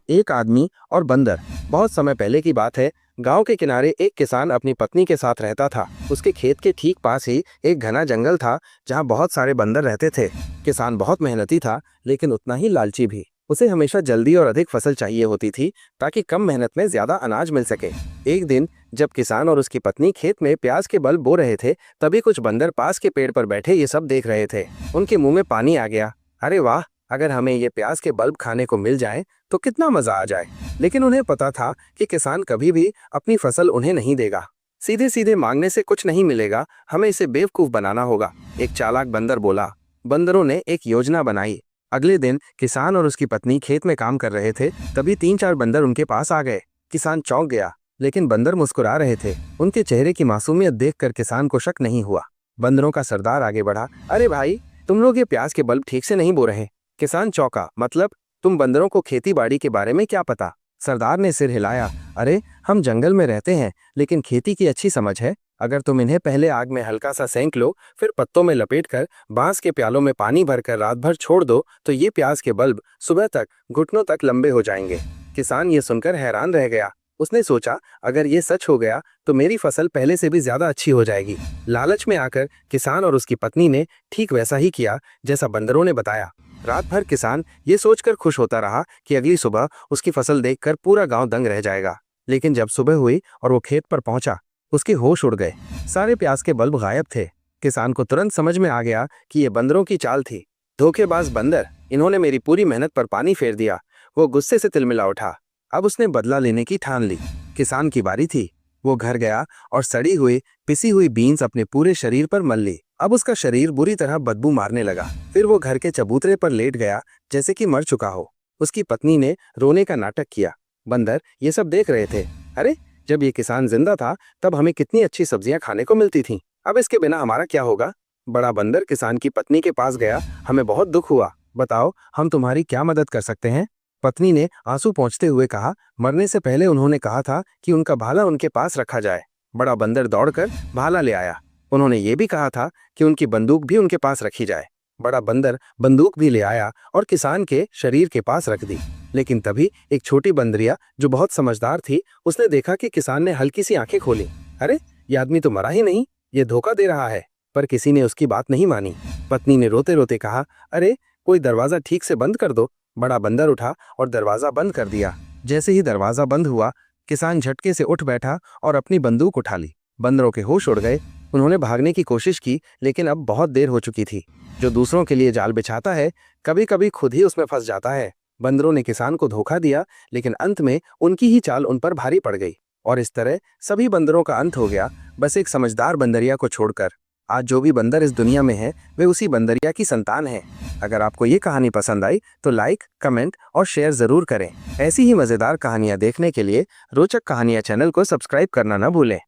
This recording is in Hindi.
एक आदमी और बंदर। बहुत समय पहले की बात है। गांव के किनारे एक किसान अपनी पत्नी के साथ रहता था। उसके खेत के ठीक पास ही एक घना जंगल था जहां बहुत सारे बंदर रहते थे। किसान बहुत मेहनती था, लेकिन उतना ही लालची भी। उसे हमेशा जल्दी और अधिक फसल चाहिए होती थी, ताकि कम मेहनत में ज्यादा अनाज मिल सके। एक दिन जब किसान और उसकी पत्नी खेत में प्याज के बल्ब बो रहे थे, तभी कुछ बंदर पास के पेड़ पर बैठे ये सब देख रहे थे। उनके मुंह में पानी आ गया। अरे वाह, अगर हमें ये प्याज के बल्ब खाने को मिल जाए तो कितना मजा आ जाए। लेकिन उन्हें पता था कि किसान कभी भी अपनी फसल उन्हें नहीं देगा। सीधे सीधे मांगने से कुछ नहीं मिलेगा, हमें इसे बेवकूफ बनाना होगा, एक चालाक बंदर बोला। बंदरों ने एक योजना बनाई। अगले दिन किसान और उसकी पत्नी खेत में काम कर रहे थे, तभी 3-4 बंदर उनके पास आ गए। किसान चौंक गया, लेकिन बंदर मुस्कुरा रहे थे। उनके चेहरे की मासूमियत देखकर किसान को शक नहीं हुआ। बंदरों का सरदार आगे बढ़ा। अरे भाई, तुम लोग ये प्याज के बल्ब ठीक से नहीं बो रहे। किसान चौंका। मतलब, तुम बंदरों को खेती बाड़ी के बारे में क्या पता? सरदार ने सिर हिलाया। अरे, हम जंगल में रहते हैं, लेकिन खेती की अच्छी समझ है। अगर तुम इन्हें पहले आग में हल्का सा सेंक लो, फिर पत्तों में लपेटकर बांस के प्यालों में पानी भरकर रात भर छोड़ दो, तो ये प्याज के बल्ब सुबह तक घुटनों तक लंबे हो जाएंगे। किसान ये सुनकर हैरान रह गया। उसने सोचा, अगर ये सच हो गया तो मेरी फसल पहले से भी ज्यादा अच्छी हो जाएगी। लालच में आकर किसान और उसकी पत्नी ने ठीक वैसा ही किया जैसा बंदरों ने बताया। रात भर किसान ये सोचकर खुश होता रहा कि अगली सुबह उसकी फसल देखकर पूरा गांव दंग रह जाएगा। लेकिन जब सुबह हुई और वो खेत पर पहुंचा, उसके होश उड़ गए। सारे प्याज के बल्ब गायब थे। किसान को तुरंत समझ में आ गया कि ये बंदरों की चाल थी। धोखेबाज बंदर, इन्होंने मेरी पूरी मेहनत पर पानी फेर दिया। वो गुस्से से तिलमिला उठा। अब उसने बदला लेने की ठान ली। किसान की बारी थी। वो घर गया और सड़ी हुई पिसी हुई बीन्स अपने पूरे शरीर पर मल ली। अब उसका शरीर बुरी तरह बदबू मारने लगा। फिर वो घर के चबूतरे पर लेट गया, जैसे कि मर चुका हो। उसकी पत्नी ने रोने का नाटक किया। बंदर ये सब देख रहे थे। अरे, जब ये किसान जिंदा था तब हमें कितनी अच्छी सब्जियां खाने को मिलती थीं। अब इसके बिना हमारा क्या होगा? बड़ा बंदर किसान की पत्नी के पास गया। हमें बहुत दुख हुआ, बताओ हम तुम्हारी क्या मदद कर सकते हैं? पत्नी ने आंसू पोंछते हुए कहा। मरने से पहले उन्होंने कहा था कि उनका भाला उनके पास रखा जाए। बड़ा बंदर दौड़कर भाला ले आया। उन्होंने ये भी कहा था कि उनकी बंदूक भी उनके पास रखी जाए। बड़ा बंदर बंदूक भी ले आया और किसान के शरीर के पास रख दी। लेकिन तभी एक छोटी बंदरिया, जो बहुत समझदार थी, उसने देखा कि किसान ने हल्की सी आंखें खोली। अरे, ये आदमी तो मरा ही नहीं, ये धोखा दे रहा है। पर किसी ने उसकी बात नहीं मानी। पत्नी ने रोते रोते कहा, अरे, कोई दरवाजा ठीक से बंद कर दो। बड़ा बंदर उठा और दरवाजा बंद कर दिया। जैसे ही दरवाजा बंद हुआ, किसान झटके से उठ बैठा और अपनी बंदूक उठा ली। बंदरों के होश उड़ गए। उन्होंने भागने की कोशिश की, लेकिन अब बहुत देर हो चुकी थी। जो दूसरों के लिए जाल बिछाता है, कभी कभी खुद ही उसमें फंस जाता है। बंदरों ने किसान को धोखा दिया, लेकिन अंत में उनकी ही चाल उन पर भारी पड़ गई। और इस तरह सभी बंदरों का अंत हो गया, बस एक समझदार बंदरिया को छोड़कर। आज जो भी बंदर इस दुनिया में है, वे उसी बंदरिया की संतान है। अगर आपको ये कहानी पसंद आई तो लाइक, कमेंट और शेयर जरूर करें। ऐसी ही मजेदार कहानियां देखने के लिए रोचक कहानियां चैनल को सब्सक्राइब करना न भूलें।